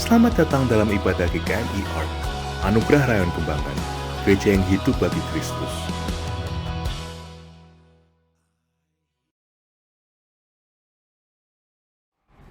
Selamat datang dalam ibadah GKMI Art, Anugerah Rayon Kembangan, gereja yang hidup bagi Kristus.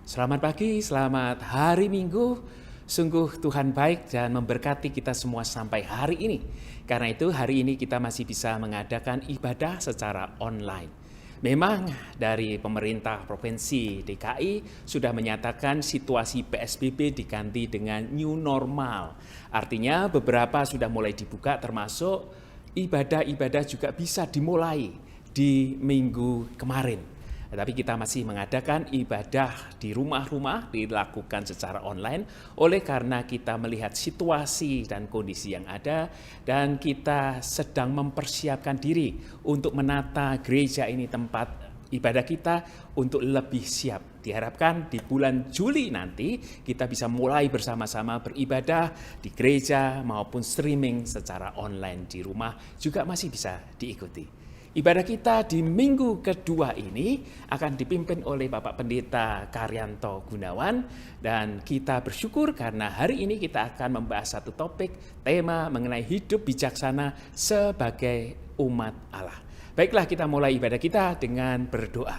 Selamat pagi, selamat hari Minggu. Sungguh Tuhan baik dan memberkati kita semua sampai hari ini. Karena itu hari ini kita masih bisa mengadakan ibadah secara online. Memang dari pemerintah Provinsi DKI sudah menyatakan situasi PSBB diganti dengan new normal. Artinya beberapa sudah mulai dibuka, termasuk ibadah-ibadah juga bisa dimulai di minggu kemarin. Tapi kita masih mengadakan ibadah di rumah-rumah, dilakukan secara online, oleh karena kita melihat situasi dan kondisi yang ada, dan kita sedang mempersiapkan diri untuk menata gereja ini, tempat ibadah kita, untuk lebih siap. Diharapkan di bulan Juli nanti kita bisa mulai bersama-sama beribadah di gereja maupun streaming secara online di rumah juga masih bisa diikuti. Ibadah kita di minggu kedua ini akan dipimpin oleh Bapak Pendeta Karyanto Gunawan, dan kita bersyukur karena hari ini kita akan membahas satu topik, tema mengenai hidup bijaksana sebagai umat Allah. Baiklah, kita mulai ibadah kita dengan berdoa.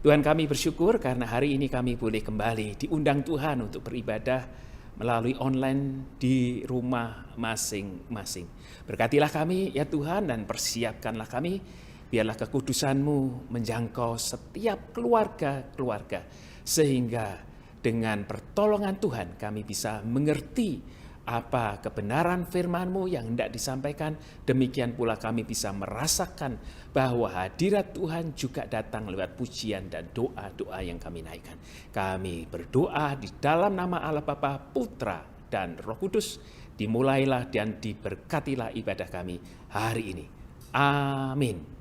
Tuhan, kami bersyukur karena hari ini kami boleh kembali diundang Tuhan untuk beribadah melalui online di rumah masing-masing. Berkatilah kami ya Tuhan, dan persiapkanlah kami, biarlah kekudusan-Mu menjangkau setiap keluarga-keluarga, sehingga dengan pertolongan Tuhan kami bisa mengerti apa kebenaran firman-Mu yang hendak disampaikan. Demikian pula kami bisa merasakan bahwa hadirat Tuhan juga datang lewat pujian dan doa-doa yang kami naikkan. Kami berdoa di dalam nama Allah Bapa, Putra, dan Roh Kudus. Dimulailah dan diberkatilah ibadah kami hari ini. Amin.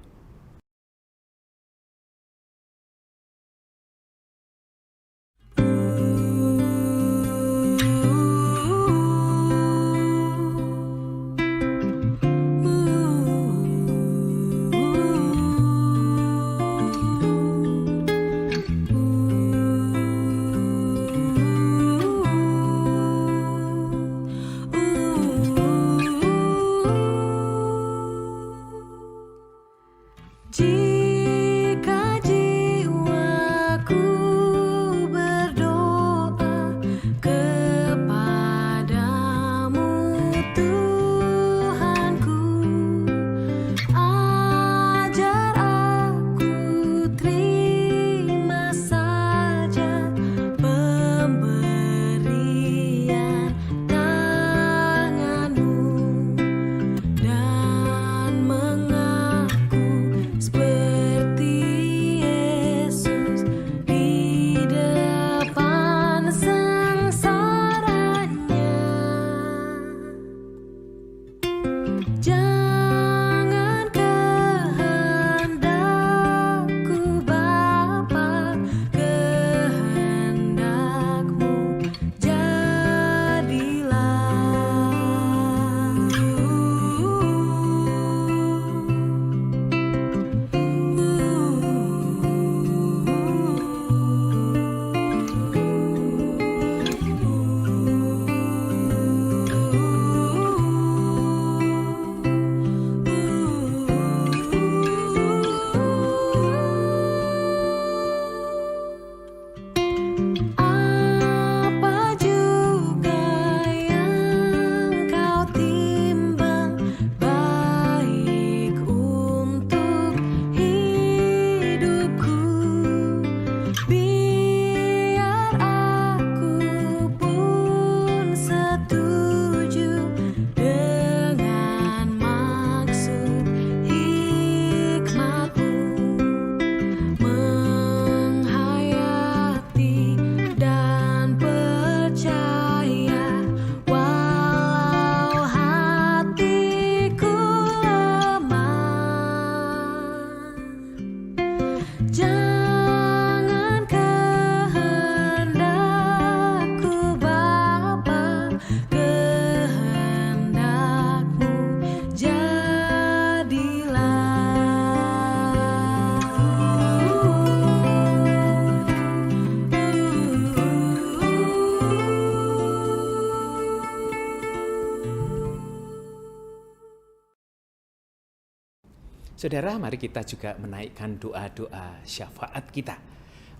Saudara, mari kita juga menaikkan doa-doa syafaat kita.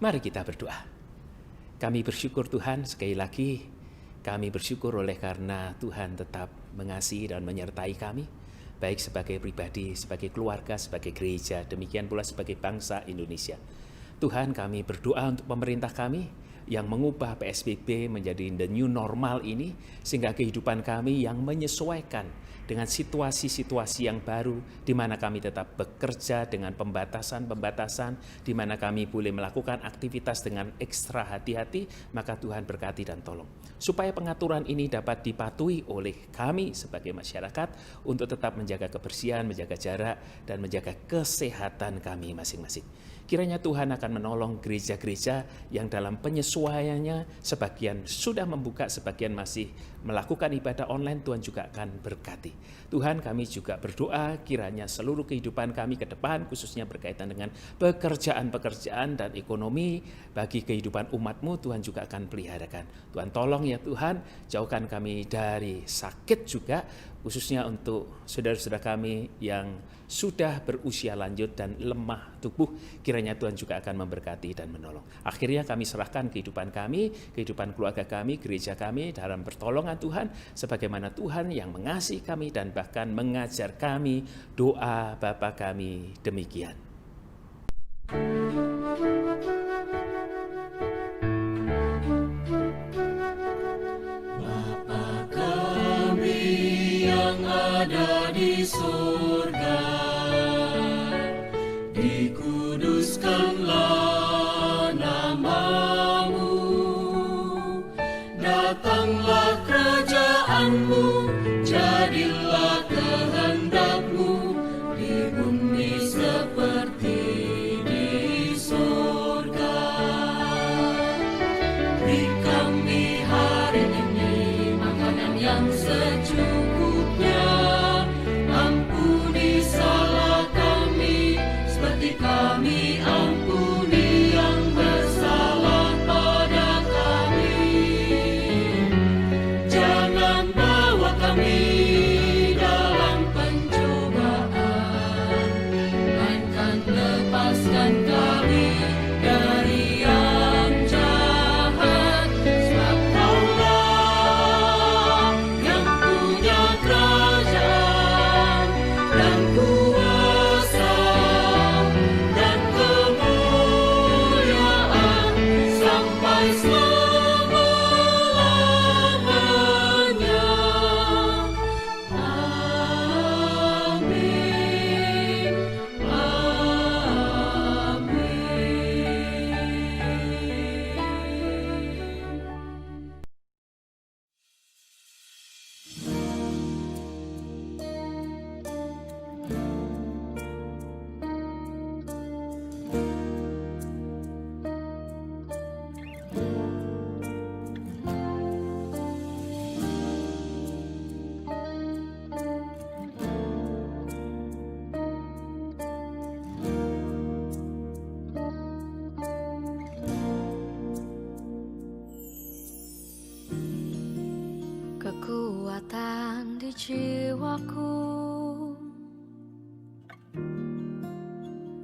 Mari kita berdoa. Kami bersyukur Tuhan, sekali lagi kami bersyukur oleh karena Tuhan tetap mengasihi dan menyertai kami, baik sebagai pribadi, sebagai keluarga, sebagai gereja, demikian pula sebagai bangsa Indonesia. Tuhan, kami berdoa untuk pemerintah kami yang mengubah PSBB menjadi the new normal ini, sehingga kehidupan kami yang menyesuaikan dengan situasi-situasi yang baru, di mana kami tetap bekerja dengan pembatasan-pembatasan, di mana kami boleh melakukan aktivitas dengan ekstra hati-hati, maka Tuhan berkati dan tolong. Supaya pengaturan ini dapat dipatuhi oleh kami sebagai masyarakat untuk tetap menjaga kebersihan, menjaga jarak, dan menjaga kesehatan kami masing-masing. Kiranya Tuhan akan menolong gereja-gereja yang dalam penyesuaiannya, sebagian sudah membuka, sebagian masih melakukan ibadah online, Tuhan juga akan berkati. Tuhan, kami juga berdoa kiranya seluruh kehidupan kami ke depan, khususnya berkaitan dengan pekerjaan-pekerjaan dan ekonomi bagi kehidupan umat-Mu, Tuhan juga akan peliharakan. Tuhan tolong ya Tuhan, jauhkan kami dari sakit juga, khususnya untuk saudara-saudara kami yang sudah berusia lanjut dan lemah tubuh, kiranya Tuhan juga akan memberkati dan menolong. Akhirnya kami serahkan kehidupan kami, kehidupan keluarga kami, gereja kami dalam pertolongan Tuhan, sebagaimana Tuhan yang mengasihi kami dan bahkan mengajar kami doa Bapa kami demikian. Bapa kami yang ada di surga, dikuduskanlah nama-Mu, datanglah kerajaan-Mu, jadilah kehendak-Mu di bumi seperti di surga. Beri kami hari ini makanan yang secukupnya, ampuni salah kami seperti kami ampuni yang bersalah pada kami. Jangan bawa kami dalam pencobaan, melainkan lepaskan kami dari yang jahat. Sebab Kaulah yang punya kerajaan dan kuasa dan kemuliaan sampai selama-lamanya. Amin. Amin. Kekuatan di jiwaku,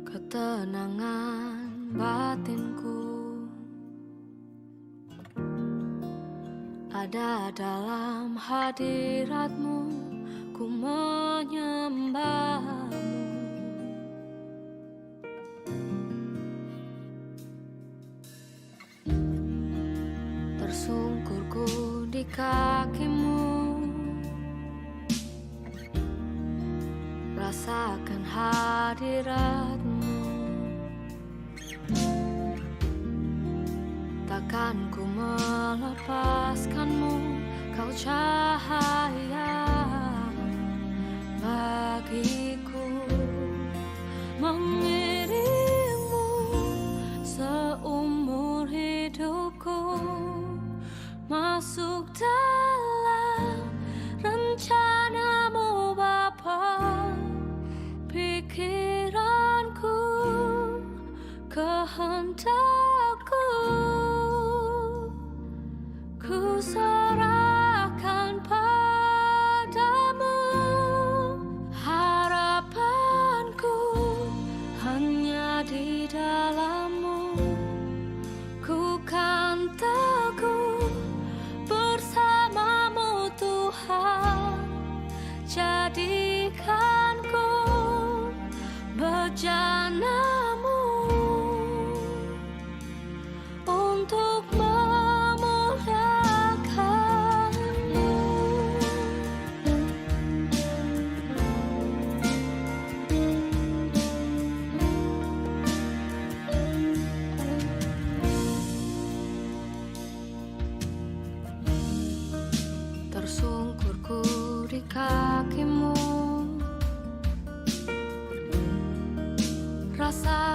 ketenangan batinku, ada dalam hadirat-Mu, ku menyembah-Mu. Tersungkurku di kaki-Mu, rasakan hadirat-Mu. Takkan ku melepaskan-Mu, Kau cahaya bagiku. Mengiringmu seumur hidupku, masuk dalam rencana-Mu Bapa. Pikiranku, kehendakku, ku serahkan padamu. Harapanku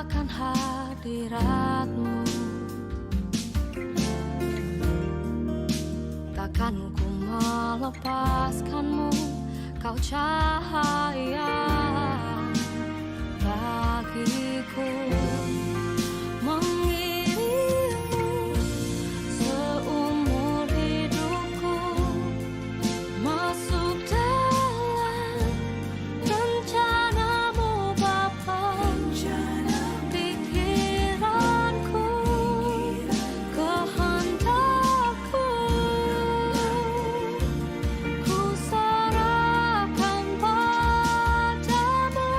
akan hadirat-Mu. Takkan ku melepaskan-Mu, Kau cahaya bagiku. Mengiringmu seumur hidupku, masuk dalam rencana-Mu Bapa. Pikiranku, kehendakku, ku serahkan padamu.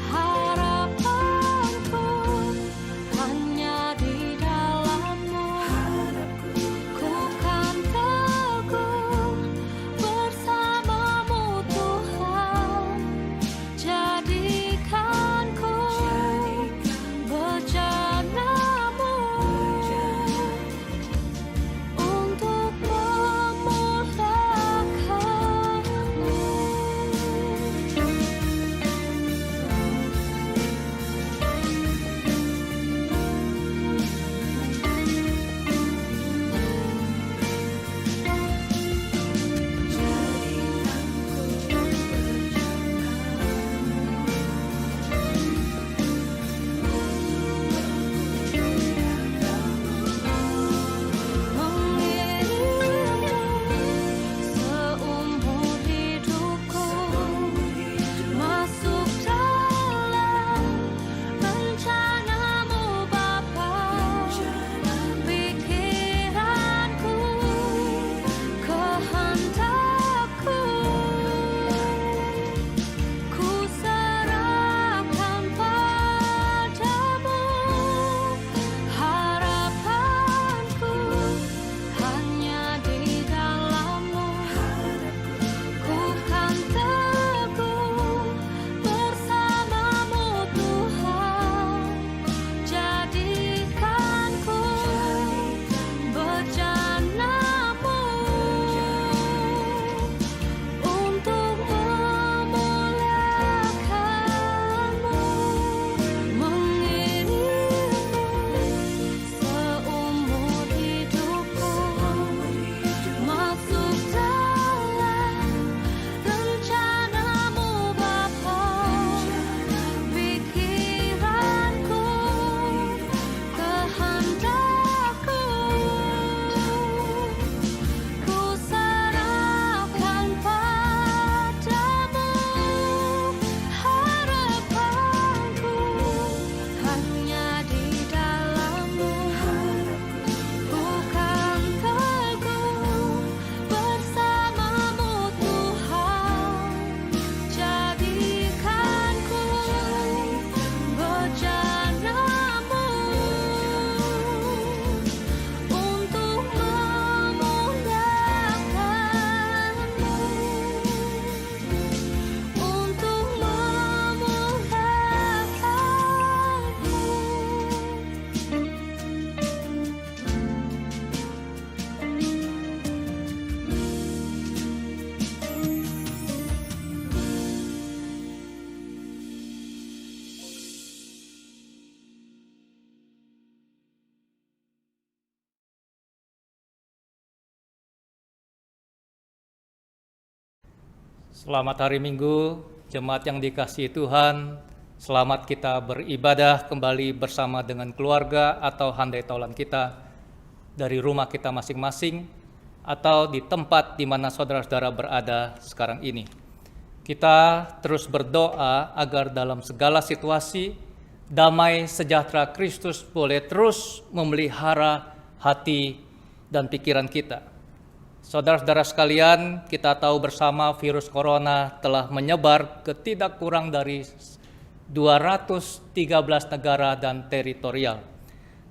Harapanku hanya di dalam-Mu. Ku kan teguh bersama-Mu Tuhan. Jadikanku bejana-Mu untuk seumur hidupku, masuk dalam rencana-Mu Bapa. Pikiranku, kehendakku, ku serahkan padamu. Harapanku hanya di dalam-Mu. Ku kan teguh bersama-Mu Tuhan. Jadikanku bejana-Mu untuk memuliakan-Mu. Mengiringmu seumur hidupku, masuk dalam rencana-Mu Bapa. Pikiranku, kehendakku, ku serahkan padamu. Harapanku hanya di dalam-Mu. Ku kan teguh bersama-Mu Tuhan. Jadikanku bejana-Mu untuk memuliakan-Mu. Untuk Selamat hari Minggu, jemaat yang dikasihi Tuhan. Selamat kita beribadah kembali bersama dengan keluarga atau handai taulan kita dari rumah kita masing-masing atau di tempat di mana saudara-saudara berada sekarang ini. Kita terus berdoa agar dalam segala situasi damai sejahtera Kristus boleh terus memelihara hati dan pikiran kita. Saudara-saudara sekalian, kita tahu bersama virus corona telah menyebar ke tidak kurang dari 213 negara dan teritorial.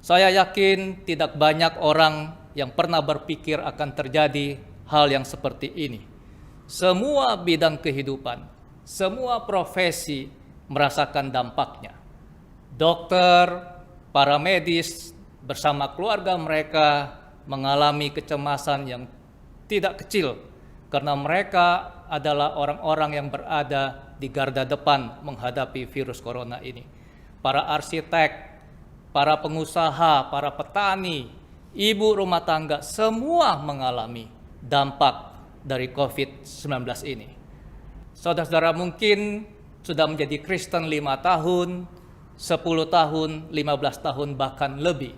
Saya yakin tidak banyak orang yang pernah berpikir akan terjadi hal yang seperti ini. Semua bidang kehidupan, semua profesi merasakan dampaknya. Dokter, para medis bersama keluarga mereka mengalami kecemasan yang tidak kecil karena mereka adalah orang-orang yang berada di garda depan menghadapi virus corona ini. para arsitek, para pengusaha, para petani, ibu rumah tangga, semua mengalami dampak dari COVID-19 ini. Saudara-saudara mungkin sudah menjadi Kristen 5 tahun, 10 tahun, 15 tahun, bahkan lebih.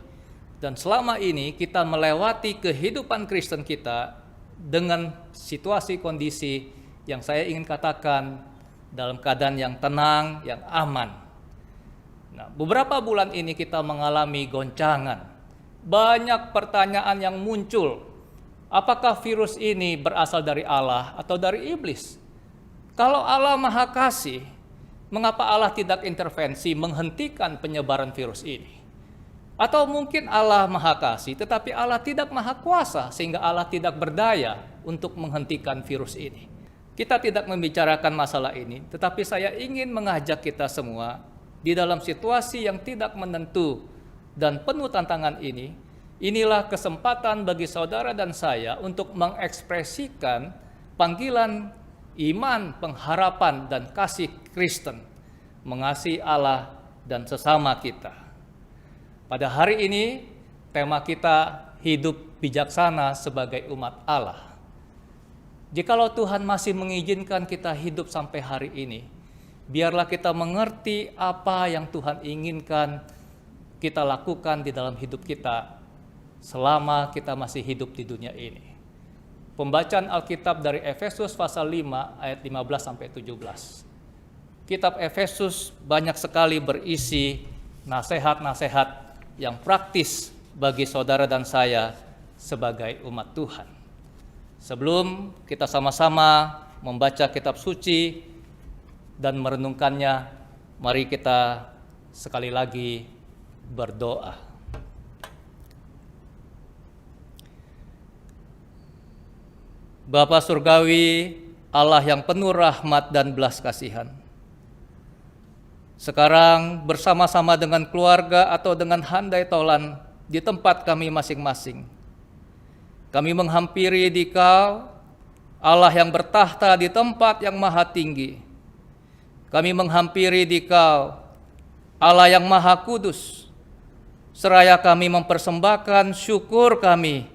Dan selama ini kita melewati kehidupan Kristen kita dengan situasi kondisi yang saya ingin katakan dalam keadaan yang tenang, yang aman. Nah, beberapa bulan ini kita mengalami goncangan. Banyak pertanyaan yang muncul. Apakah virus ini berasal dari Allah atau dari iblis? Kalau Allah Maha Kasih, mengapa Allah tidak intervensi menghentikan penyebaran virus ini? Atau mungkin Allah Maha Kasih, tetapi Allah tidak Maha Kuasa, sehingga Allah tidak berdaya untuk menghentikan virus ini. Kita tidak membicarakan masalah ini, tetapi saya ingin mengajak kita semua di dalam situasi yang tidak menentu dan penuh tantangan ini. Inilah kesempatan bagi saudara dan saya untuk mengekspresikan panggilan iman, pengharapan, dan kasih Kristen, mengasihi Allah dan sesama kita. Pada hari ini, tema kita hidup bijaksana sebagai umat Allah. Jikalau Tuhan masih mengizinkan kita hidup sampai hari ini, biarlah kita mengerti apa yang Tuhan inginkan kita lakukan di dalam hidup kita selama kita masih hidup di dunia ini. Pembacaan Alkitab dari Efesus pasal 5 ayat 15 sampai 17. Kitab Efesus banyak sekali berisi nasihat-nasihat yang praktis bagi saudara dan saya sebagai umat Tuhan. Sebelum kita sama-sama membaca kitab suci dan merenungkannya, mari kita sekali lagi berdoa. Bapa Surgawi, Allah yang penuh rahmat dan belas kasihan, sekarang bersama-sama dengan keluarga atau dengan handai tolan di tempat kami masing-masing, kami menghampiri Dikau, Allah yang bertahta di tempat yang maha tinggi. Kami menghampiri Dikau, Allah yang maha kudus, seraya kami mempersembahkan syukur kami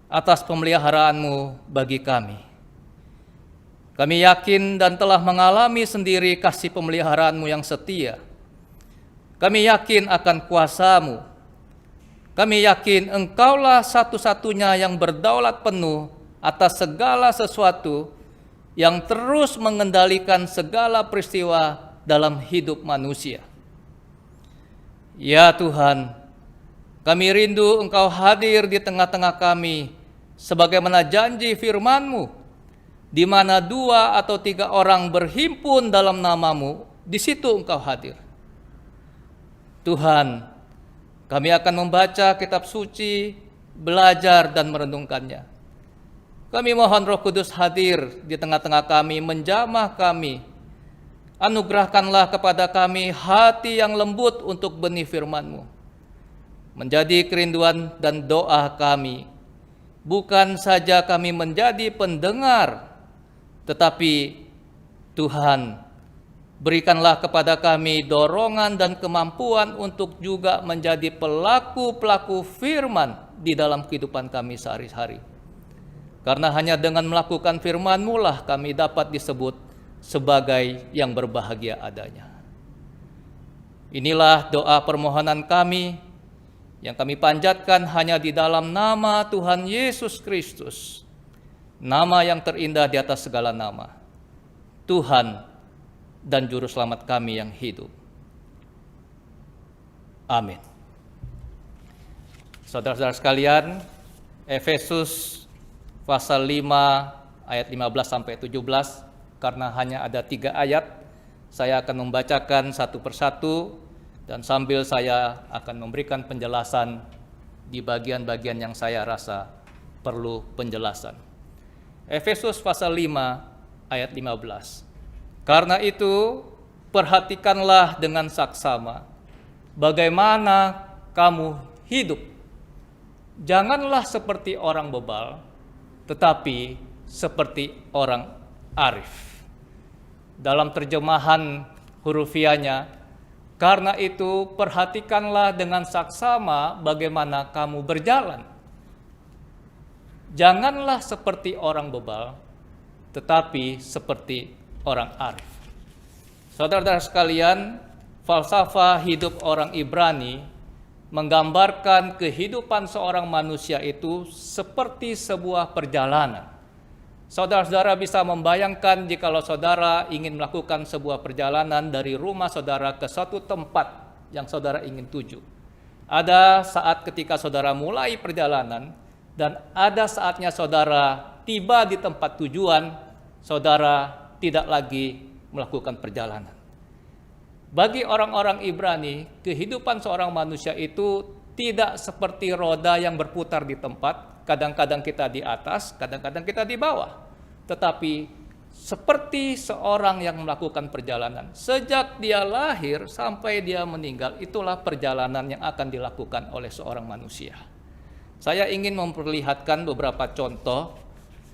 atas pemeliharaanmu bagi kami. Kami yakin dan telah mengalami sendiri kasih pemeliharaanmu yang setia. Kami yakin akan kuasa-Mu. Kami yakin Engkaulah satu-satunya yang berdaulat penuh atas segala sesuatu, yang terus mengendalikan segala peristiwa dalam hidup manusia. Ya Tuhan, kami rindu Engkau hadir di tengah-tengah kami, sebagaimana janji firman-Mu, di mana 2 atau 3 orang berhimpun dalam nama-Mu, di situ Engkau hadir. Tuhan, kami akan membaca kitab suci, belajar dan merenungkannya. Kami mohon Roh Kudus hadir di tengah-tengah kami, menjamah kami. Anugerahkanlah kepada kami hati yang lembut untuk benih firman-Mu. Menjadi kerinduan dan doa kami, bukan saja kami menjadi pendengar, tetapi Tuhan, berikanlah kepada kami dorongan dan kemampuan untuk juga menjadi pelaku-pelaku firman di dalam kehidupan kami sehari-hari. Karena hanya dengan melakukan firman-Mu lah kami dapat disebut sebagai yang berbahagia adanya. Inilah doa permohonan kami yang kami panjatkan hanya di dalam nama Tuhan Yesus Kristus, nama yang terindah di atas segala nama, Tuhan dan Juru Selamat kami yang hidup. Amin. Saudara-saudara sekalian, Efesus pasal 5 ayat 15 sampai 17, karena hanya ada 3 ayat, saya akan membacakan satu persatu dan sambil saya akan memberikan penjelasan di bagian-bagian yang saya rasa perlu penjelasan. Efesus pasal 5 ayat 15. Karena itu, perhatikanlah dengan saksama bagaimana kamu hidup. Janganlah seperti orang bebal, tetapi seperti orang arif. Dalam terjemahan hurufiahnya, Karena itu, perhatikanlah dengan saksama bagaimana kamu berjalan. Janganlah seperti orang bebal, tetapi seperti orang arif. Saudara-saudara sekalian, falsafah hidup orang Ibrani menggambarkan kehidupan seorang manusia itu seperti sebuah perjalanan. Saudara-saudara bisa membayangkan jikalau saudara ingin melakukan sebuah perjalanan dari rumah saudara ke satu tempat yang saudara ingin tuju. Ada saat ketika saudara mulai perjalanan dan ada saatnya saudara tiba di tempat tujuan, saudara tidak lagi melakukan perjalanan. Bagi orang-orang Ibrani, kehidupan seorang manusia itu tidak seperti roda yang berputar di tempat. Kadang-kadang kita di atas, kadang-kadang kita di bawah. Tetapi seperti seorang yang melakukan perjalanan. Sejak dia lahir sampai dia meninggal, itulah perjalanan yang akan dilakukan oleh seorang manusia. Saya ingin memperlihatkan beberapa contoh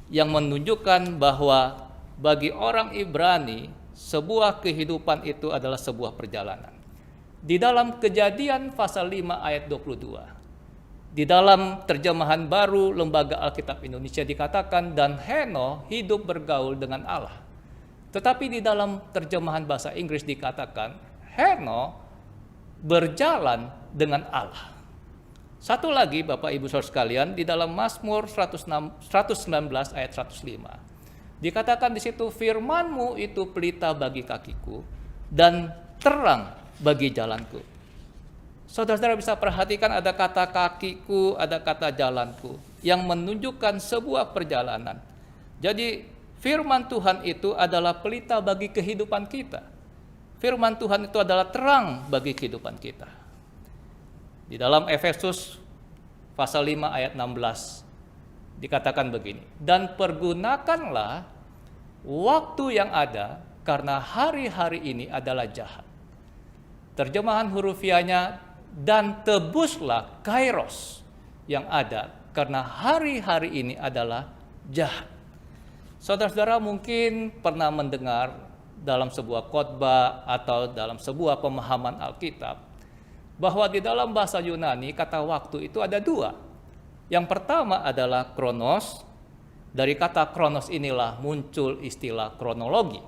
yang menunjukkan bahwa bagi orang Ibrani, sebuah kehidupan itu adalah sebuah perjalanan. Di dalam Kejadian pasal 5 ayat 22, di dalam terjemahan baru Lembaga Alkitab Indonesia dikatakan, dan Henoh hidup bergaul dengan Allah. Tetapi di dalam terjemahan bahasa Inggris dikatakan, Henoh berjalan dengan Allah. Satu lagi Bapak Ibu Saudara sekalian, di dalam Mazmur 119 ayat 105. Dikatakan di situ, firman-Mu itu pelita bagi kakiku dan terang bagi jalanku. Saudara-saudara bisa perhatikan ada kata kakiku, ada kata jalanku yang menunjukkan sebuah perjalanan. Jadi firman Tuhan itu adalah pelita bagi kehidupan kita. Firman Tuhan itu adalah terang bagi kehidupan kita. Di dalam Efesus pasal 5 ayat 16 dikatakan begini, dan pergunakanlah waktu yang ada karena hari-hari ini adalah jahat. Terjemahan hurufiahnya, dan tebuslah kairos yang ada karena hari-hari ini adalah jahat. Saudara-saudara mungkin pernah mendengar dalam sebuah khotbah atau dalam sebuah pemahaman Alkitab bahwa di dalam bahasa Yunani kata waktu itu ada dua. Yang pertama adalah kronos. Dari kata kronos inilah muncul istilah kronologi.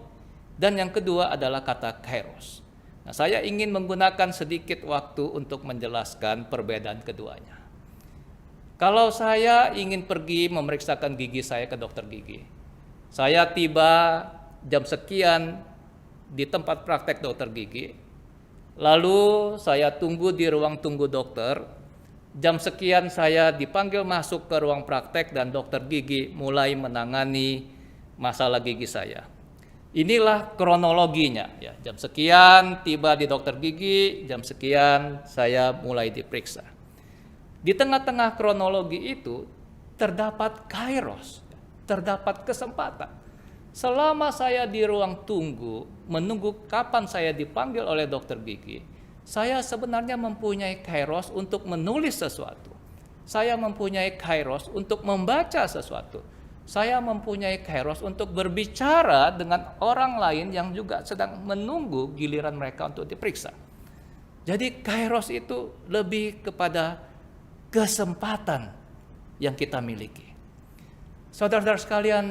Dan yang kedua adalah kata kairos. Nah, saya ingin menggunakan sedikit waktu untuk menjelaskan perbedaan keduanya. Kalau saya ingin pergi memeriksakan gigi saya ke dokter gigi, saya tiba jam sekian di tempat praktek dokter gigi, lalu saya tunggu di ruang tunggu dokter, jam sekian saya dipanggil masuk ke ruang praktek dan dokter gigi mulai menangani masalah gigi saya. Inilah kronologinya, ya. Jam sekian tiba di dokter gigi, jam sekian saya mulai diperiksa. Di tengah-tengah kronologi itu terdapat kairos, terdapat kesempatan. Selama saya di ruang tunggu, menunggu kapan saya dipanggil oleh dokter gigi, saya sebenarnya mempunyai kairos untuk menulis sesuatu. Saya mempunyai kairos untuk membaca sesuatu. Saya mempunyai kairos untuk berbicara dengan orang lain yang juga sedang menunggu giliran mereka untuk diperiksa. Jadi kairos itu lebih kepada kesempatan yang kita miliki. Saudara-saudara sekalian,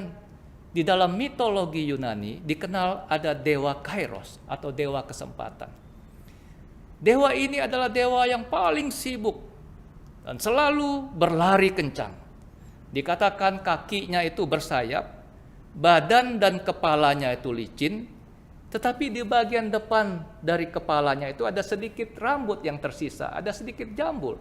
di dalam mitologi Yunani dikenal ada dewa kairos atau dewa kesempatan. Dewa ini adalah dewa yang paling sibuk dan selalu berlari kencang. Dikatakan kakinya itu bersayap, badan dan kepalanya itu licin, tetapi di bagian depan dari kepalanya itu ada sedikit rambut yang tersisa, ada sedikit jambul.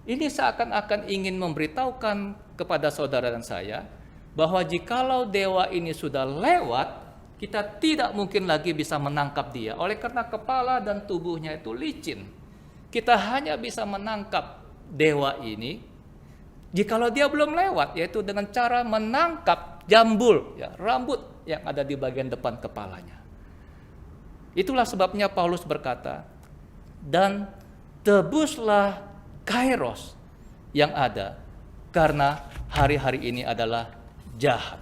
Ini seakan-akan ingin memberitahukan kepada saudara dan saya bahwa jikalau dewa ini sudah lewat, kita tidak mungkin lagi bisa menangkap dia. Oleh karena kepala dan tubuhnya itu licin, kita hanya bisa menangkap dewa ini jikalau dia belum lewat, yaitu dengan cara menangkap jambul, ya, rambut yang ada di bagian depan kepalanya. Itulah sebabnya Paulus berkata, dan tebuslah kairos yang ada, karena hari-hari ini adalah jahat.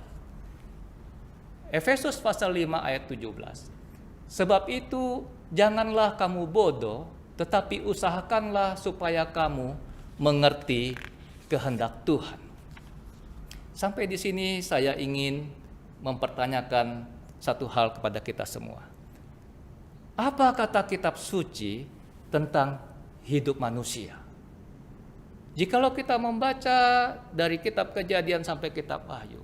Efesus pasal 5 ayat 17. Sebab itu janganlah kamu bodoh, tetapi usahakanlah supaya kamu mengerti kehendak Tuhan. Sampai di sini saya ingin mempertanyakan satu hal kepada kita semua. Apa kata kitab suci tentang hidup manusia? Jikalau kita membaca dari kitab Kejadian sampai kitab Wahyu,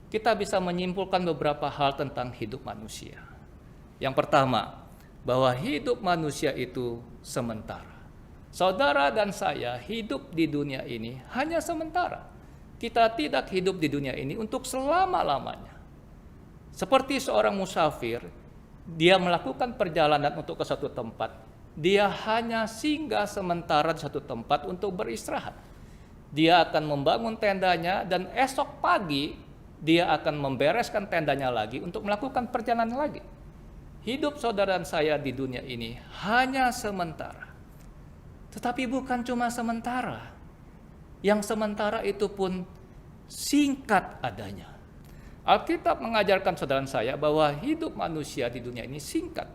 kita bisa menyimpulkan beberapa hal tentang hidup manusia. Yang pertama, bahwa hidup manusia itu sementara. Saudara dan saya hidup di dunia ini hanya sementara. Kita tidak hidup di dunia ini untuk selama-lamanya. Seperti seorang musafir, dia melakukan perjalanan untuk ke suatu tempat. Dia hanya singgah sementara di satu tempat untuk beristirahat. Dia akan membangun tendanya dan esok pagi dia akan membereskan tendanya lagi untuk melakukan perjalanan lagi. Hidup saudara dan saya di dunia ini hanya sementara. Tetapi bukan cuma sementara. Yang sementara itu pun singkat adanya. Alkitab mengajarkan saudara dan saya bahwa hidup manusia di dunia ini singkat.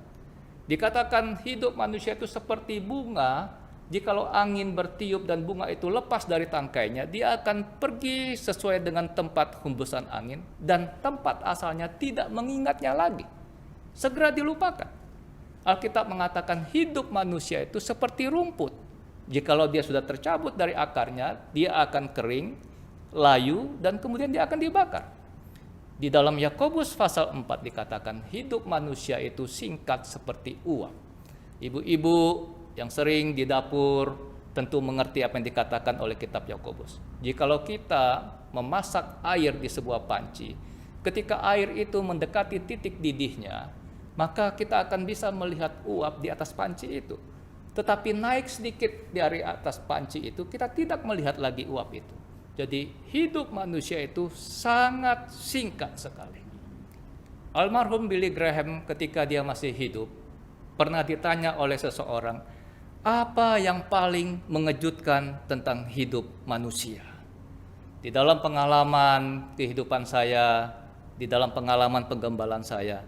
Dikatakan hidup manusia itu seperti bunga, jikalau angin bertiup dan bunga itu lepas dari tangkainya, dia akan pergi sesuai dengan tempat hembusan angin dan tempat asalnya tidak mengingatnya lagi. Segera dilupakan. Alkitab mengatakan hidup manusia itu seperti rumput. Jikalau dia sudah tercabut dari akarnya, dia akan kering, layu, dan kemudian dia akan dibakar. Di dalam Yakobus pasal 4 dikatakan hidup manusia itu singkat seperti uap. Ibu-ibu yang sering di dapur tentu mengerti apa yang dikatakan oleh kitab Yakobus. Jikalau kita memasak air di sebuah panci, ketika air itu mendekati titik didihnya, maka kita akan bisa melihat uap di atas panci itu. Tetapi naik sedikit dari atas panci itu, kita tidak melihat lagi uap itu. Jadi hidup manusia itu sangat singkat sekali. Almarhum Billy Graham ketika dia masih hidup, pernah ditanya oleh seseorang, apa yang paling mengejutkan tentang hidup manusia? Di dalam pengalaman kehidupan saya, di dalam pengalaman penggembalaan saya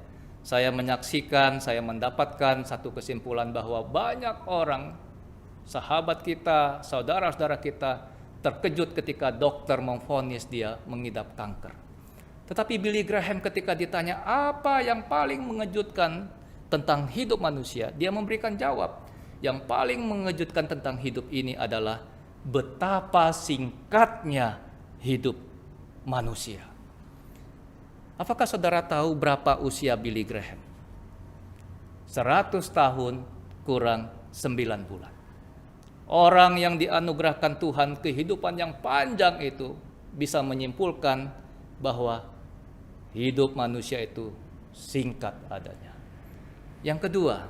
menyaksikan, saya mendapatkan satu kesimpulan bahwa banyak orang, sahabat kita, saudara-saudara kita, terkejut ketika dokter memvonis dia mengidap kanker. Tetapi Billy Graham ketika ditanya apa yang paling mengejutkan tentang hidup manusia, dia memberikan jawab, yang paling mengejutkan tentang hidup ini adalah betapa singkatnya hidup manusia. Apakah saudara tahu berapa usia Billy Graham? 100 tahun kurang 9 bulan. Orang yang dianugerahkan Tuhan kehidupan yang panjang itu bisa menyimpulkan bahwa hidup manusia itu singkat adanya. Yang kedua,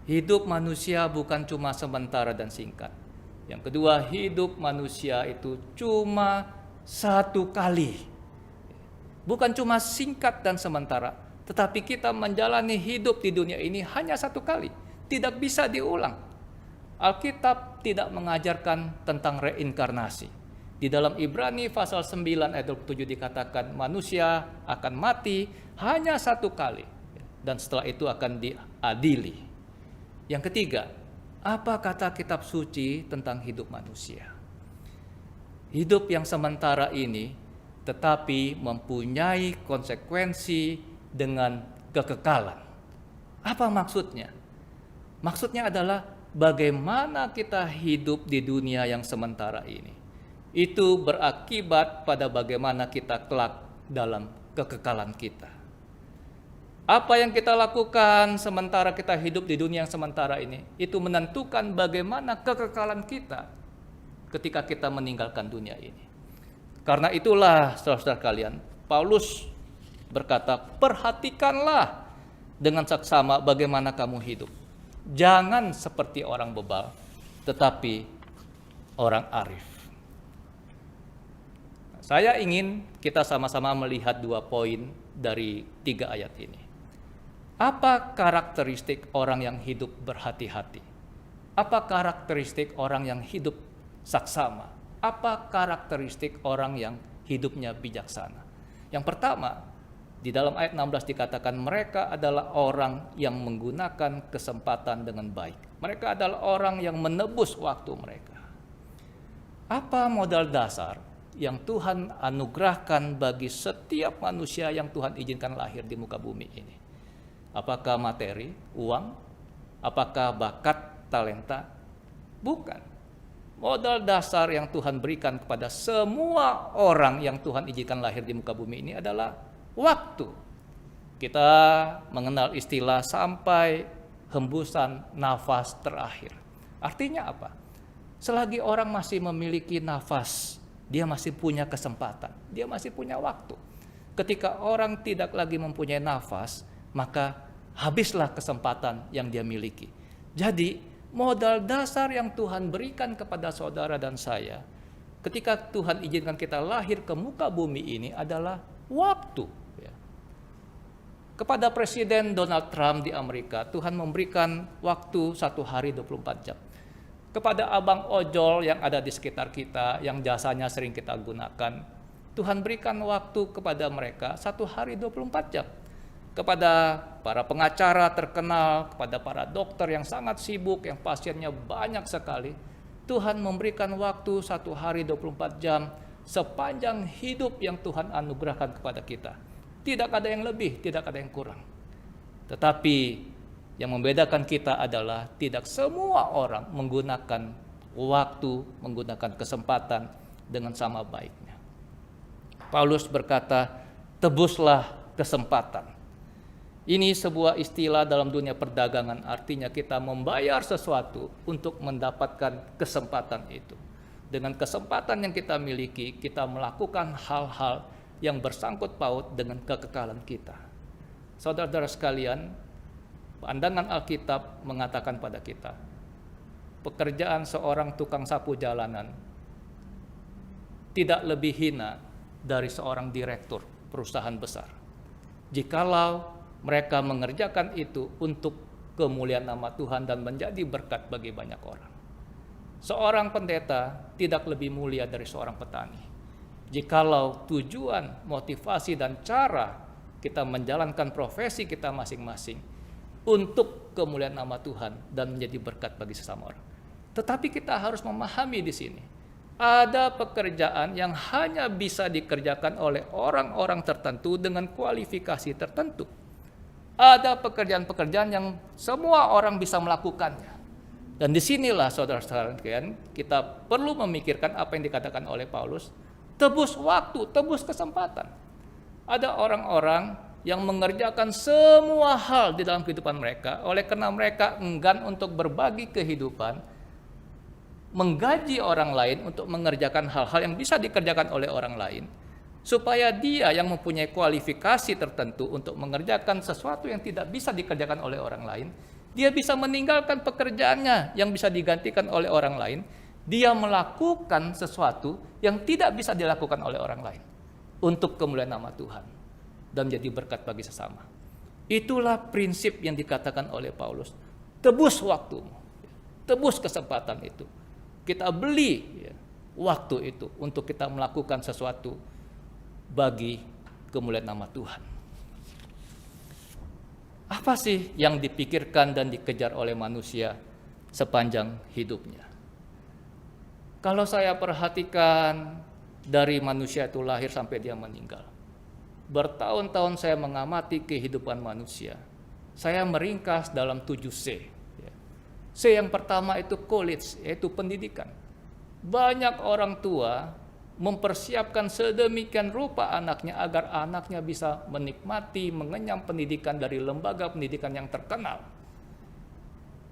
hidup manusia bukan cuma sementara dan singkat. Yang kedua, hidup manusia itu cuma satu kali. Bukan cuma singkat dan sementara, tetapi kita menjalani hidup di dunia ini hanya satu kali. Tidak bisa diulang. Alkitab tidak mengajarkan tentang reinkarnasi. Di dalam Ibrani pasal 9 ayat 27 dikatakan manusia akan mati hanya satu kali dan setelah itu akan diadili. Yang ketiga, apa kata kitab suci tentang hidup manusia? Hidup yang sementara ini tetapi mempunyai konsekuensi dengan kekekalan. Apa maksudnya? Maksudnya adalah bagaimana kita hidup di dunia yang sementara ini. Itu berakibat pada bagaimana kita kelak dalam kekekalan kita. Apa yang kita lakukan sementara kita hidup di dunia yang sementara ini, itu menentukan bagaimana kekekalan kita ketika kita meninggalkan dunia ini. Karena itulah saudara-saudara kalian, Paulus berkata, perhatikanlah dengan saksama bagaimana kamu hidup. Jangan seperti orang bebal, tetapi orang arif. Saya ingin kita sama-sama melihat 2 poin dari 3 ayat ini. Apa karakteristik orang yang hidup berhati-hati? Apa karakteristik orang yang hidup saksama? Apa karakteristik orang yang hidupnya bijaksana? Yang pertama, Di dalam ayat 16 dikatakan mereka adalah orang yang menggunakan kesempatan dengan baik. Mereka adalah orang yang menebus waktu mereka. Apa modal dasar yang Tuhan anugerahkan bagi setiap manusia yang Tuhan izinkan lahir di muka bumi ini? Apakah materi, uang? Apakah bakat, talenta? Bukan. Modal dasar yang Tuhan berikan kepada semua orang yang Tuhan izinkan lahir di muka bumi ini adalah waktu. Kita mengenal istilah sampai hembusan nafas terakhir. Artinya apa? Selagi orang masih memiliki nafas, dia masih punya kesempatan, dia masih punya waktu. Ketika orang tidak lagi mempunyai nafas, maka habislah kesempatan yang dia miliki. Jadi, modal dasar yang Tuhan berikan kepada saudara dan saya, ketika Tuhan izinkan kita lahir ke muka bumi ini adalah waktu. Kepada Presiden Donald Trump di Amerika, Tuhan memberikan waktu 1 hari 24 jam. Kepada abang ojol yang ada di sekitar kita, yang jasanya sering kita gunakan, Tuhan berikan waktu kepada mereka 1 hari 24 jam. Kepada para pengacara terkenal, kepada para dokter yang sangat sibuk, yang pasiennya banyak sekali, Tuhan memberikan waktu 1 hari 24 jam sepanjang hidup yang Tuhan anugerahkan kepada kita. Tidak ada yang lebih, tidak ada yang kurang. Tetapi yang membedakan kita adalah tidak semua orang menggunakan waktu, menggunakan kesempatan dengan sama baiknya. Paulus berkata, tebuslah kesempatan. Ini sebuah istilah dalam dunia perdagangan, artinya kita membayar sesuatu untuk mendapatkan kesempatan itu. Dengan kesempatan yang kita miliki, kita melakukan hal-hal yang bersangkut paut dengan kekekalan kita. Saudara-saudara sekalian, pandangan Alkitab mengatakan pada kita, pekerjaan seorang tukang sapu jalanan tidak lebih hina dari seorang direktur perusahaan besar. Jikalau mereka mengerjakan itu untuk kemuliaan nama Tuhan dan menjadi berkat bagi banyak orang. Seorang pendeta tidak lebih mulia dari seorang petani. Jikalau tujuan, motivasi, dan cara kita menjalankan profesi kita masing-masing untuk kemuliaan nama Tuhan dan menjadi berkat bagi sesama orang. Tetapi kita harus memahami di sini, ada pekerjaan yang hanya bisa dikerjakan oleh orang-orang tertentu dengan kualifikasi tertentu. Ada pekerjaan-pekerjaan yang semua orang bisa melakukannya. Dan disinilah saudara-saudara kita perlu memikirkan apa yang dikatakan oleh Paulus, tebus waktu, tebus kesempatan. Ada orang-orang yang mengerjakan semua hal di dalam kehidupan mereka, oleh karena mereka enggan untuk berbagi kehidupan, menggaji orang lain untuk mengerjakan hal-hal yang bisa dikerjakan oleh orang lain, supaya dia yang mempunyai kualifikasi tertentu untuk mengerjakan sesuatu yang tidak bisa dikerjakan oleh orang lain, dia bisa meninggalkan pekerjaannya yang bisa digantikan oleh orang lain. Dia melakukan sesuatu yang tidak bisa dilakukan oleh orang lain untuk kemuliaan nama Tuhan dan menjadi berkat bagi sesama. Itulah prinsip yang dikatakan oleh Paulus. Tebus waktumu, tebus kesempatan itu. Kita beli waktu itu untuk kita melakukan sesuatu bagi kemuliaan nama Tuhan. Apa sih yang dipikirkan dan dikejar oleh manusia sepanjang hidupnya? Kalau saya perhatikan dari manusia itu lahir sampai dia meninggal, bertahun-tahun saya mengamati kehidupan manusia. Saya meringkas dalam 7 C. C yang pertama itu college, yaitu pendidikan. Banyak orang tua mempersiapkan sedemikian rupa anaknya agar anaknya bisa menikmati, mengenyam pendidikan dari lembaga pendidikan yang terkenal.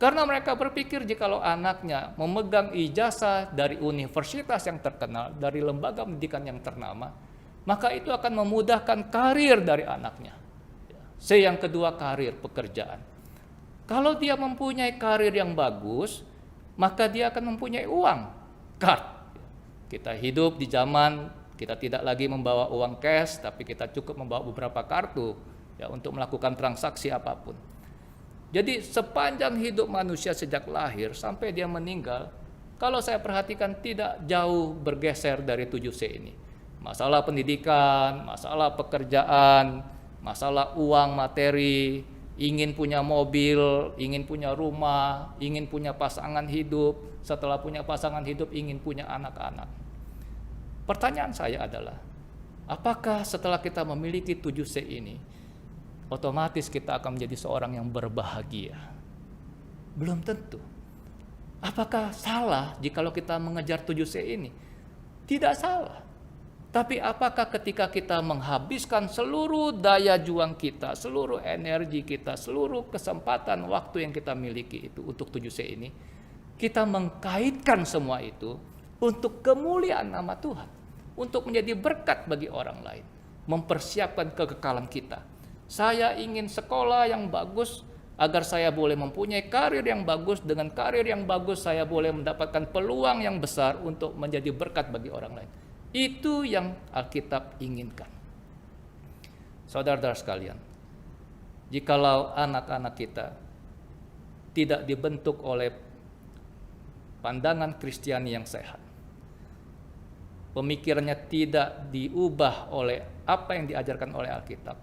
Karena mereka berpikir jikalau anaknya memegang ijazah dari universitas yang terkenal, dari lembaga pendidikan yang ternama, maka itu akan memudahkan karir dari anaknya. C yang kedua, karir, pekerjaan. Kalau dia mempunyai karir yang bagus, maka dia akan mempunyai uang, card. Kita hidup di zaman kita tidak lagi membawa uang cash, tapi kita cukup membawa beberapa kartu untuk melakukan transaksi apapun. Jadi sepanjang hidup manusia sejak lahir sampai dia meninggal, kalau saya perhatikan tidak jauh bergeser dari 7C ini. Masalah pendidikan, masalah pekerjaan, Masalah uang, materi, ingin punya mobil, ingin punya rumah, ingin punya pasangan hidup, setelah punya pasangan hidup ingin punya anak-anak. Pertanyaan saya adalah, apakah setelah kita memiliki 7C ini, otomatis kita akan menjadi seorang yang berbahagia? Belum tentu. Apakah salah jikalau kita mengejar 7C ini? Tidak salah. Tapi apakah ketika kita menghabiskan seluruh daya juang kita, seluruh energi kita, seluruh kesempatan waktu yang kita miliki itu untuk 7C ini, kita mengkaitkan semua itu untuk kemuliaan nama Tuhan, untuk menjadi berkat bagi orang lain, mempersiapkan kekekalan kita. Saya ingin sekolah yang bagus agar saya boleh mempunyai karir yang bagus. Dengan karir yang bagus saya boleh mendapatkan peluang yang besar untuk menjadi berkat bagi orang lain. Itu yang Alkitab inginkan. Saudara-saudara sekalian, jikalau anak-anak kita tidak dibentuk oleh pandangan Kristiani yang sehat, pemikirannya tidak diubah oleh apa yang diajarkan oleh Alkitab,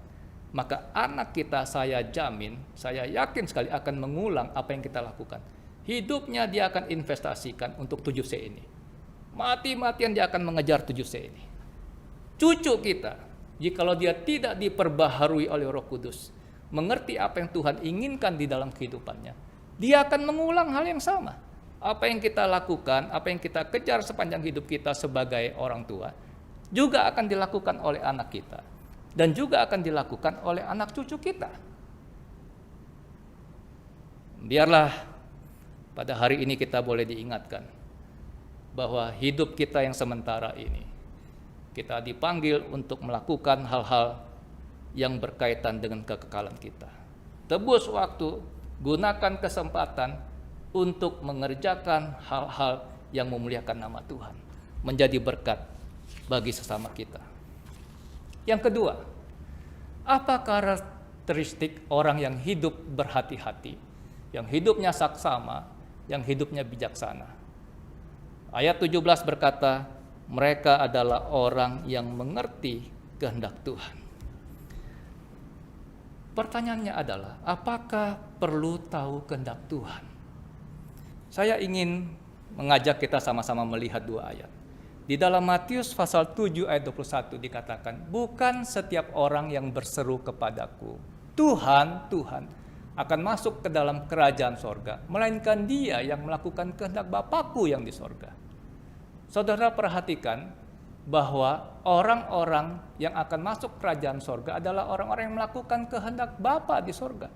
maka anak kita, saya jamin, saya yakin sekali akan mengulang apa yang kita lakukan. Hidupnya dia akan investasikan untuk 7C ini. Mati-matian dia akan mengejar 7C ini. Cucu kita, jikalau dia tidak diperbaharui oleh Roh Kudus, mengerti apa yang Tuhan inginkan di dalam kehidupannya, dia akan mengulang hal yang sama. Apa yang kita lakukan, apa yang kita kejar sepanjang hidup kita sebagai orang tua, juga akan dilakukan oleh anak kita. Dan juga akan dilakukan oleh anak cucu kita. Biarlah pada hari ini kita boleh diingatkan bahwa hidup kita yang sementara ini, kita dipanggil untuk melakukan hal-hal yang berkaitan dengan kekekalan kita. Tebus waktu, gunakan kesempatan untuk mengerjakan hal-hal yang memuliakan nama Tuhan, menjadi berkat bagi sesama kita. Yang kedua, apa karakteristik orang yang hidup berhati-hati, yang hidupnya saksama, yang hidupnya bijaksana? Ayat 17 berkata, mereka adalah orang yang mengerti kehendak Tuhan. Pertanyaannya adalah, apakah perlu tahu kehendak Tuhan? Saya ingin mengajak kita sama-sama melihat dua ayat. Di dalam Matius pasal 7 ayat 21 dikatakan, bukan setiap orang yang berseru kepadaku, Tuhan, Tuhan, akan masuk ke dalam kerajaan sorga, melainkan dia yang melakukan kehendak Bapakku yang di sorga. Saudara perhatikan bahwa orang-orang yang akan masuk kerajaan sorga adalah orang-orang yang melakukan kehendak Bapa di sorga.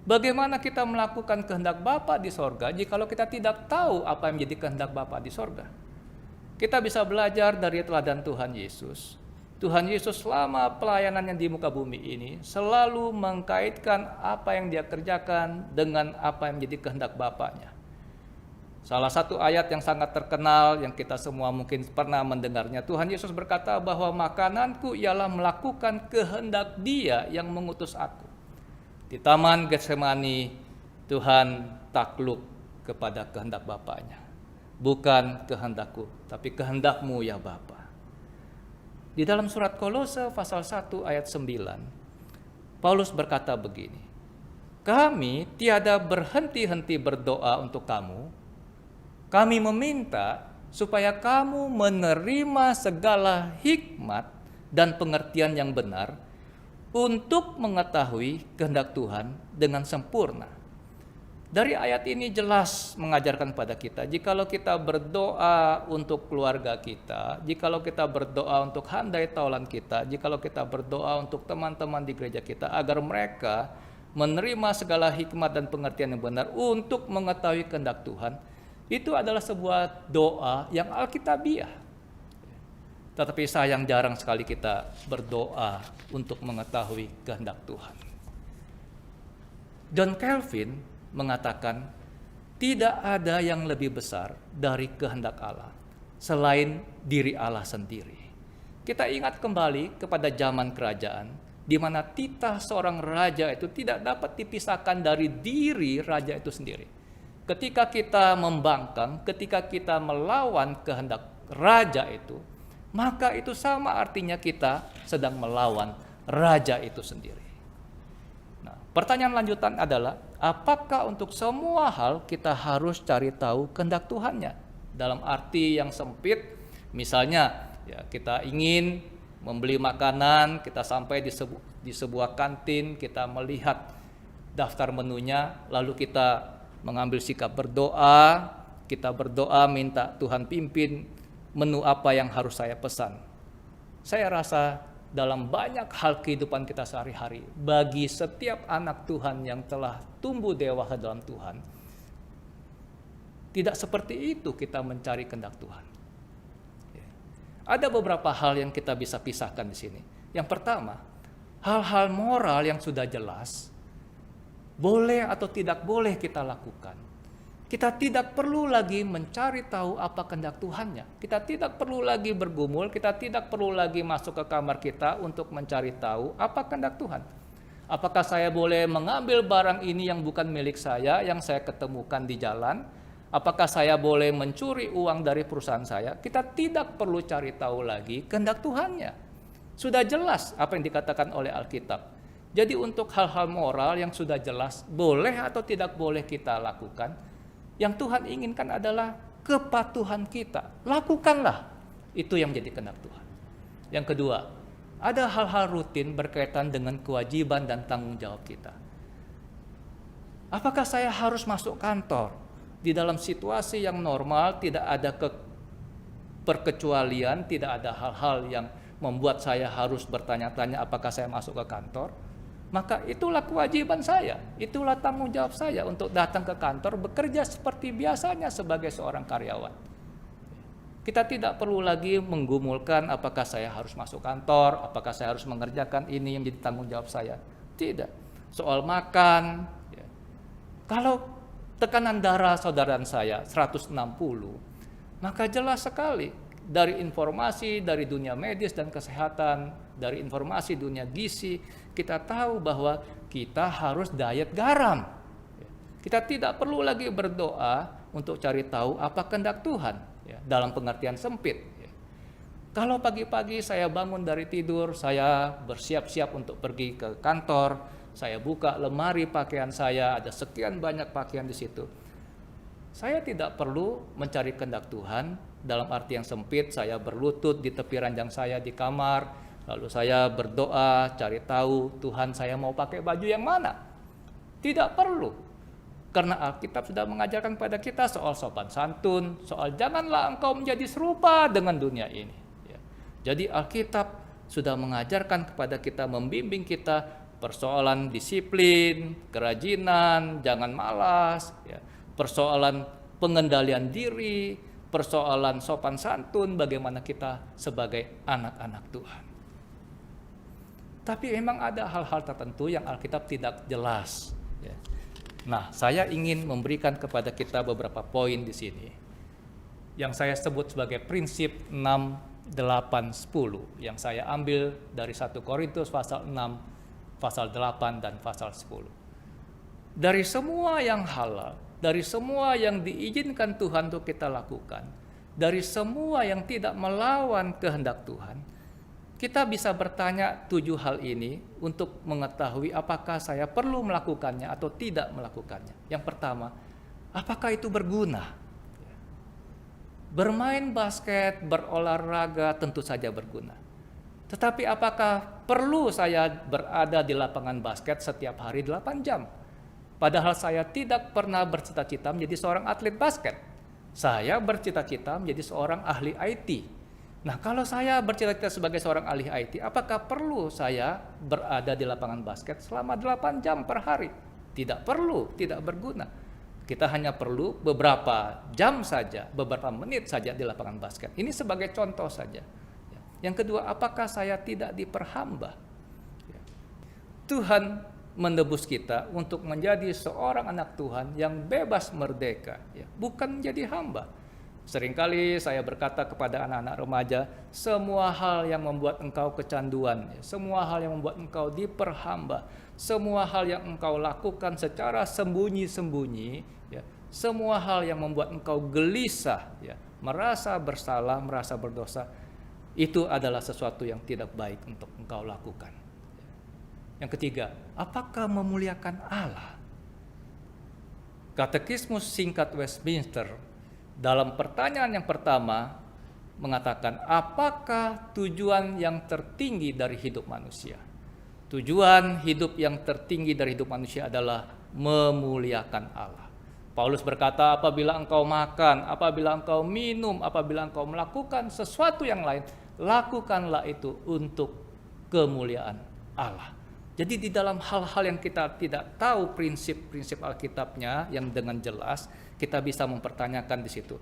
Bagaimana kita melakukan kehendak Bapa di sorga jikalau kita tidak tahu apa yang menjadi kehendak Bapa di sorga? Kita bisa belajar dari teladan Tuhan Yesus. Tuhan Yesus selama pelayanannya di muka bumi ini selalu mengkaitkan apa yang dia kerjakan dengan apa yang menjadi kehendak Bapaknya. Salah satu ayat yang sangat terkenal yang kita semua mungkin pernah mendengarnya, Tuhan Yesus berkata bahwa makananku ialah melakukan kehendak Dia yang mengutus aku. Di Taman Getsemani, Tuhan takluk kepada kehendak Bapaknya. Bukan kehendakku, tapi kehendakmu ya Bapa. Di dalam surat Kolose pasal 1 ayat 9, Paulus berkata begini, kami tiada berhenti-henti berdoa untuk kamu. Kami meminta supaya kamu menerima segala hikmat dan pengertian yang benar untuk mengetahui kehendak Tuhan dengan sempurna. Dari ayat ini jelas mengajarkan pada kita, jikalau kita berdoa untuk keluarga kita, jikalau kita berdoa untuk handai taulan kita, jikalau kita berdoa untuk teman-teman di gereja kita, agar mereka menerima segala hikmat dan pengertian yang benar untuk mengetahui kehendak Tuhan, itu adalah sebuah doa yang alkitabiah. Tetapi sayang jarang sekali kita berdoa untuk mengetahui kehendak Tuhan. John Calvin mengatakan, tidak ada yang lebih besar dari kehendak Allah selain diri Allah sendiri. Kita ingat kembali kepada zaman kerajaan, di mana titah seorang raja itu tidak dapat dipisahkan dari diri raja itu sendiri. Ketika kita membangkang, ketika kita melawan kehendak raja itu, maka itu sama artinya kita sedang melawan Raja itu sendiri. Nah, pertanyaan lanjutan adalah, apakah untuk semua hal kita harus cari tahu kehendak Tuhannya? Dalam arti yang sempit, misalnya ya, kita ingin membeli makanan, kita sampai di sebuah kantin, kita melihat daftar menunya, lalu kita mengambil sikap berdoa, kita berdoa minta Tuhan pimpin menu apa yang harus saya pesan. Saya rasa dalam banyak hal kehidupan kita sehari-hari, bagi setiap anak Tuhan yang telah tumbuh dewasa dalam Tuhan, tidak seperti itu kita mencari kehendak Tuhan. Ada beberapa hal yang kita bisa pisahkan di sini. Yang pertama, hal-hal moral yang sudah jelas, boleh atau tidak boleh kita lakukan. Kita tidak perlu lagi mencari tahu apa kehendak Tuhannya. Kita tidak perlu lagi bergumul, kita tidak perlu lagi masuk ke kamar kita untuk mencari tahu apa kehendak Tuhan. Apakah saya boleh mengambil barang ini yang bukan milik saya, yang saya ketemukan di jalan? Apakah saya boleh mencuri uang dari perusahaan saya? Kita tidak perlu cari tahu lagi kehendak Tuhannya. Sudah jelas apa yang dikatakan oleh Alkitab. Jadi untuk hal-hal moral yang sudah jelas, boleh atau tidak boleh kita lakukan, yang Tuhan inginkan adalah kepatuhan kita. Lakukanlah. Itu yang menjadi kehendak Tuhan. Yang kedua, ada hal-hal rutin berkaitan dengan kewajiban dan tanggung jawab kita. Apakah saya harus masuk kantor? Di dalam situasi yang normal, tidak ada perkecualian, tidak ada hal-hal yang membuat saya harus bertanya-tanya apakah saya masuk ke kantor. Maka itulah kewajiban saya, itulah tanggung jawab saya untuk datang ke kantor, bekerja seperti biasanya sebagai seorang karyawan. Kita tidak perlu lagi menggumulkan apakah saya harus masuk kantor, apakah saya harus mengerjakan ini yang menjadi tanggung jawab saya. Tidak. Soal makan, ya. Kalau tekanan darah saudara saya 160, maka jelas sekali dari informasi dari dunia medis dan kesehatan, dari informasi dunia gizi, kita tahu bahwa kita harus diet garam. Kita tidak perlu lagi berdoa untuk cari tahu apa kehendak Tuhan, ya, dalam pengertian sempit. Ya. Kalau pagi-pagi saya bangun dari tidur, saya bersiap-siap untuk pergi ke kantor, saya buka lemari pakaian saya, ada sekian banyak pakaian di situ. Saya tidak perlu mencari kehendak Tuhan dalam arti yang sempit, saya berlutut di tepi ranjang saya di kamar, lalu saya berdoa, cari tahu Tuhan saya mau pakai baju yang mana. Tidak perlu. Karena Alkitab sudah mengajarkan kepada kita soal sopan santun, soal janganlah engkau menjadi serupa dengan dunia ini. Ya. Jadi Alkitab sudah mengajarkan kepada kita, membimbing kita persoalan disiplin, kerajinan, jangan malas, ya. Persoalan pengendalian diri, persoalan sopan santun, bagaimana kita sebagai anak-anak Tuhan. Tapi memang ada hal-hal tertentu yang Alkitab tidak jelas. Ya. Nah, saya ingin memberikan kepada kita beberapa poin di sini, yang saya sebut sebagai prinsip 6, 8, 10, yang saya ambil dari 1 Korintus pasal 6, pasal 8, dan pasal 10. Dari semua yang halal, dari semua yang diizinkan Tuhan untuk kita lakukan, dari semua yang tidak melawan kehendak Tuhan, kita bisa bertanya 7 hal ini untuk mengetahui apakah saya perlu melakukannya atau tidak melakukannya. Yang pertama, apakah itu berguna? Bermain basket, berolahraga tentu saja berguna. Tetapi apakah perlu saya berada di lapangan basket setiap hari 8 jam? Padahal saya tidak pernah bercita-cita menjadi seorang atlet basket. Saya bercita-cita menjadi seorang ahli IT. Nah, kalau saya bercita-cita sebagai seorang ahli IT, apakah perlu saya berada di lapangan basket selama 8 jam per hari? Tidak perlu, tidak berguna. Kita hanya perlu beberapa jam saja, beberapa menit saja di lapangan basket. Ini sebagai contoh saja. Yang kedua, apakah saya tidak diperhamba? Tuhan menebus kita untuk menjadi seorang anak Tuhan yang bebas merdeka, bukan menjadi hamba. Seringkali saya berkata kepada anak-anak remaja, semua hal yang membuat engkau kecanduan, semua hal yang membuat engkau diperhamba, semua hal yang engkau lakukan secara sembunyi-sembunyi, semua hal yang membuat engkau gelisah, merasa bersalah, merasa berdosa, itu adalah sesuatu yang tidak baik untuk engkau lakukan. Yang ketiga, apakah memuliakan Allah? Katekismus singkat Westminster dalam pertanyaan yang pertama mengatakan, apakah tujuan yang tertinggi dari hidup manusia? Tujuan hidup yang tertinggi dari hidup manusia adalah memuliakan Allah. Paulus berkata, apabila engkau makan, apabila engkau minum, apabila engkau melakukan sesuatu yang lain, lakukanlah itu untuk kemuliaan Allah. Jadi di dalam hal-hal yang kita tidak tahu prinsip-prinsip Alkitabnya yang dengan jelas, kita bisa mempertanyakan di situ.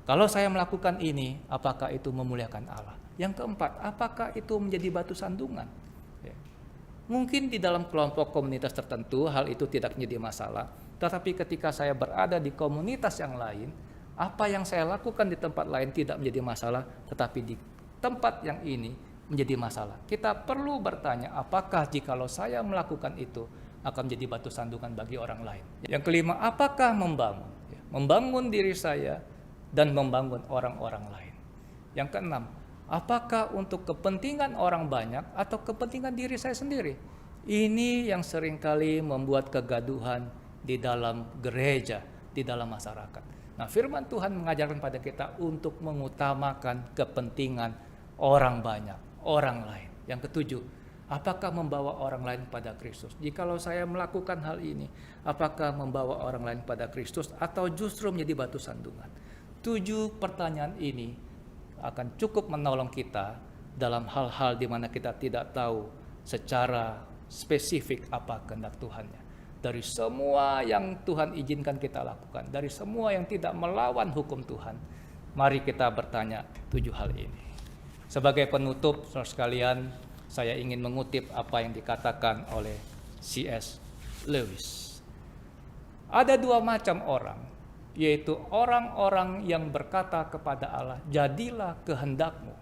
Kalau saya melakukan ini, apakah itu memuliakan Allah? Yang keempat, apakah itu menjadi batu sandungan? Ya. Mungkin di dalam kelompok komunitas tertentu hal itu tidak menjadi masalah. Tetapi ketika saya berada di komunitas yang lain, apa yang saya lakukan di tempat lain tidak menjadi masalah, tetapi di tempat yang ini menjadi masalah. Kita perlu bertanya, apakah jikalau saya melakukan itu akan menjadi batu sandungan bagi orang lain? Yang kelima, apakah membangun? Membangun diri saya dan membangun orang-orang lain. Yang keenam, apakah untuk kepentingan orang banyak atau kepentingan diri saya sendiri? Ini yang seringkali membuat kegaduhan di dalam gereja, di dalam masyarakat. Nah, firman Tuhan mengajarkan pada kita untuk mengutamakan kepentingan orang banyak, orang lain. Yang ketujuh, apakah membawa orang lain pada Kristus? Jikalau saya melakukan hal ini, apakah membawa orang lain pada Kristus atau justru menjadi batu sandungan? 7 pertanyaan ini akan cukup menolong kita dalam hal-hal di mana kita tidak tahu secara spesifik apa kehendak Tuhannya. Dari semua yang Tuhan izinkan kita lakukan, dari semua yang tidak melawan hukum Tuhan, mari kita bertanya 7 hal ini. Sebagai penutup, saudara sekalian, saya ingin mengutip apa yang dikatakan oleh C.S. Lewis. Ada 2 macam orang, yaitu orang-orang yang berkata kepada Allah, jadilah kehendakmu.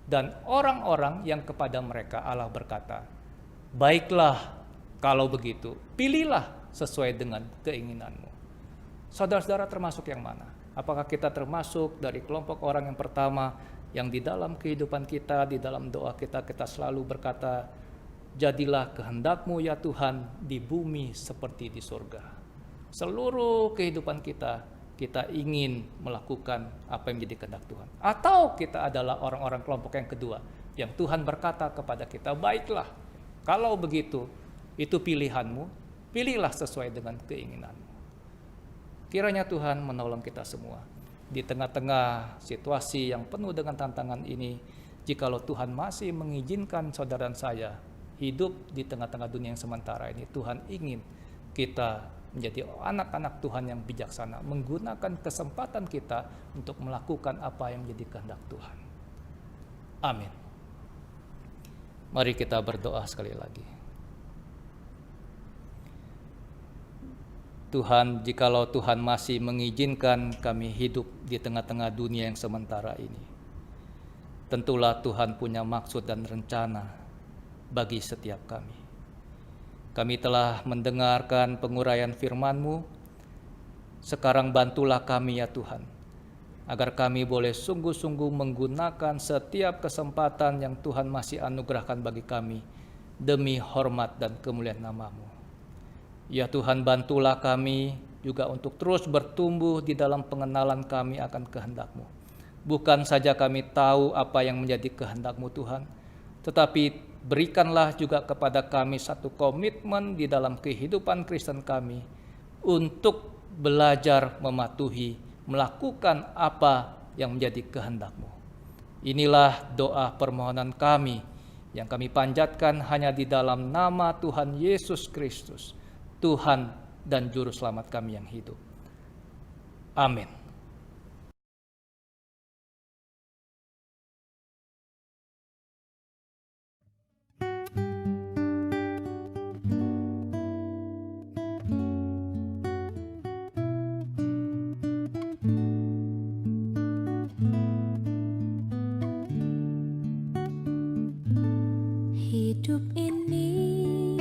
Dan orang-orang yang kepada mereka Allah berkata, baiklah kalau begitu, pilihlah sesuai dengan keinginanmu. Saudara-saudara termasuk yang mana? Apakah kita termasuk dari kelompok orang yang pertama, yang di dalam kehidupan kita, di dalam doa kita, kita selalu berkata, jadilah kehendakmu ya Tuhan di bumi seperti di surga. Seluruh kehidupan kita, kita ingin melakukan apa yang menjadi kehendak Tuhan. Atau kita adalah orang-orang kelompok yang kedua, yang Tuhan berkata kepada kita, baiklah, kalau begitu, itu pilihanmu, pilihlah sesuai dengan keinginanmu. Kiranya Tuhan menolong kita semua. Di tengah-tengah situasi yang penuh dengan tantangan ini, jikalau Tuhan masih mengizinkan saudara dan saya hidup di tengah-tengah dunia yang sementara ini, Tuhan ingin kita menjadi anak-anak Tuhan yang bijaksana, menggunakan kesempatan kita untuk melakukan apa yang menjadi kehendak Tuhan. Amin. Mari kita berdoa sekali lagi. Tuhan, jikalau Tuhan masih mengizinkan kami hidup di tengah-tengah dunia yang sementara ini, tentulah Tuhan punya maksud dan rencana bagi setiap kami. Kami telah mendengarkan penguraian firman-Mu, sekarang bantulah kami ya Tuhan, agar kami boleh sungguh-sungguh menggunakan setiap kesempatan yang Tuhan masih anugerahkan bagi kami, demi hormat dan kemuliaan nama-Mu. Ya Tuhan, bantulah kami juga untuk terus bertumbuh di dalam pengenalan kami akan kehendak-Mu. Bukan saja kami tahu apa yang menjadi kehendak-Mu Tuhan, tetapi berikanlah juga kepada kami satu komitmen di dalam kehidupan Kristen kami untuk belajar mematuhi, melakukan apa yang menjadi kehendak-Mu. Inilah doa permohonan kami yang kami panjatkan hanya di dalam nama Tuhan Yesus Kristus, Tuhan dan Juru Selamat kami yang hidup. Amin. Hidup ini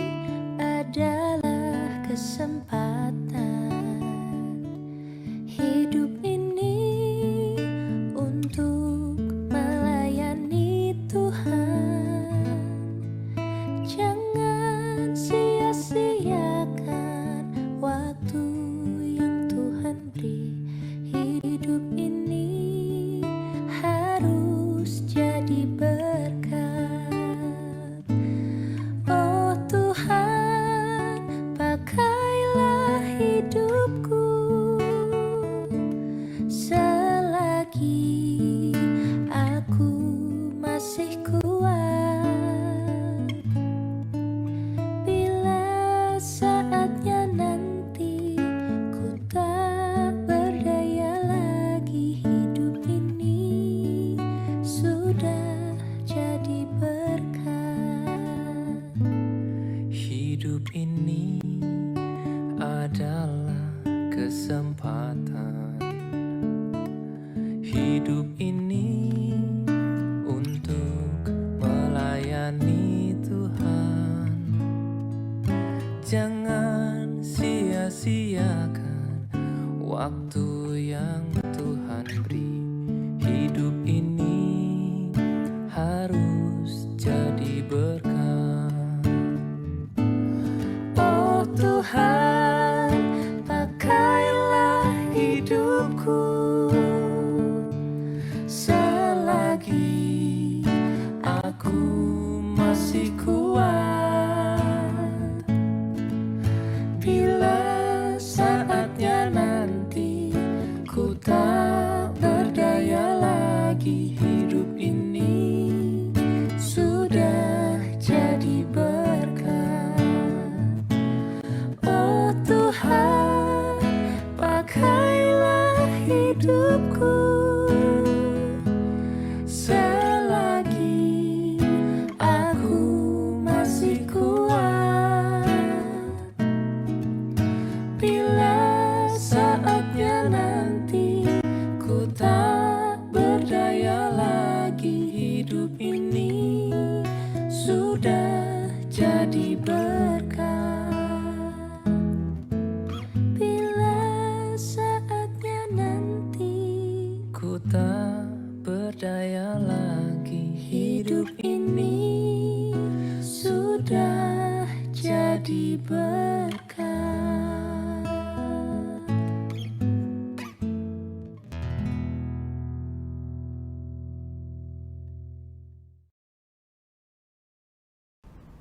adalah kesempatan. Hidup ini untuk melayani Tuhan. Jangan hidupku selagi aku masih kuat. Bila saatnya nanti ku tak berdaya lagi, hidup ini sudah jadi berkat. Hidup ini adalah kesempatan. Hidup ini untuk melayani Tuhan. Jangan sia-siakan waktu yang Tuhan beri. Hidup ini harus jadi berkat. Oh Tuhan, pakailah hidupku selagi aku masih kuat. Bila saatnya nanti ku tak berdaya lagi, hidup ini sudah jadi berkat. Oh Tuhan, pakailah hidupku selagi aku masih kuat. Bila saatnya nanti ku tak berdaya lagi, hidup ini sudah jadi berkat. Bila saatnya nanti Ku tak berdaya lagi, hidup ini sudah jadi berkat.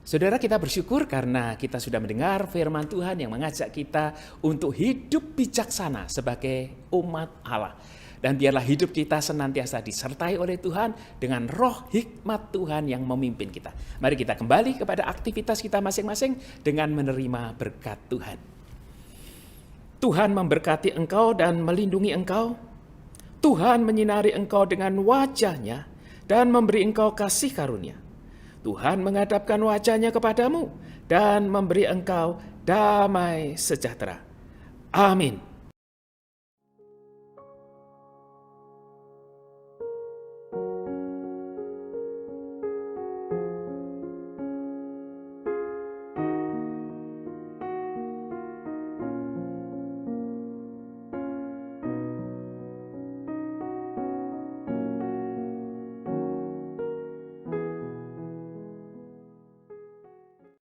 Saudara, kita bersyukur karena kita sudah mendengar firman Tuhan yang mengajak kita untuk hidup bijaksana sebagai umat Allah. Dan biarlah hidup kita senantiasa disertai oleh Tuhan dengan roh hikmat Tuhan yang memimpin kita. Mari kita kembali kepada aktivitas kita masing-masing dengan menerima berkat Tuhan. Tuhan memberkati engkau dan melindungi engkau. Tuhan menyinari engkau dengan wajah-Nya dan memberi engkau kasih karunia. Tuhan menghadapkan wajah-Nya kepadamu dan memberi engkau damai sejahtera. Amin.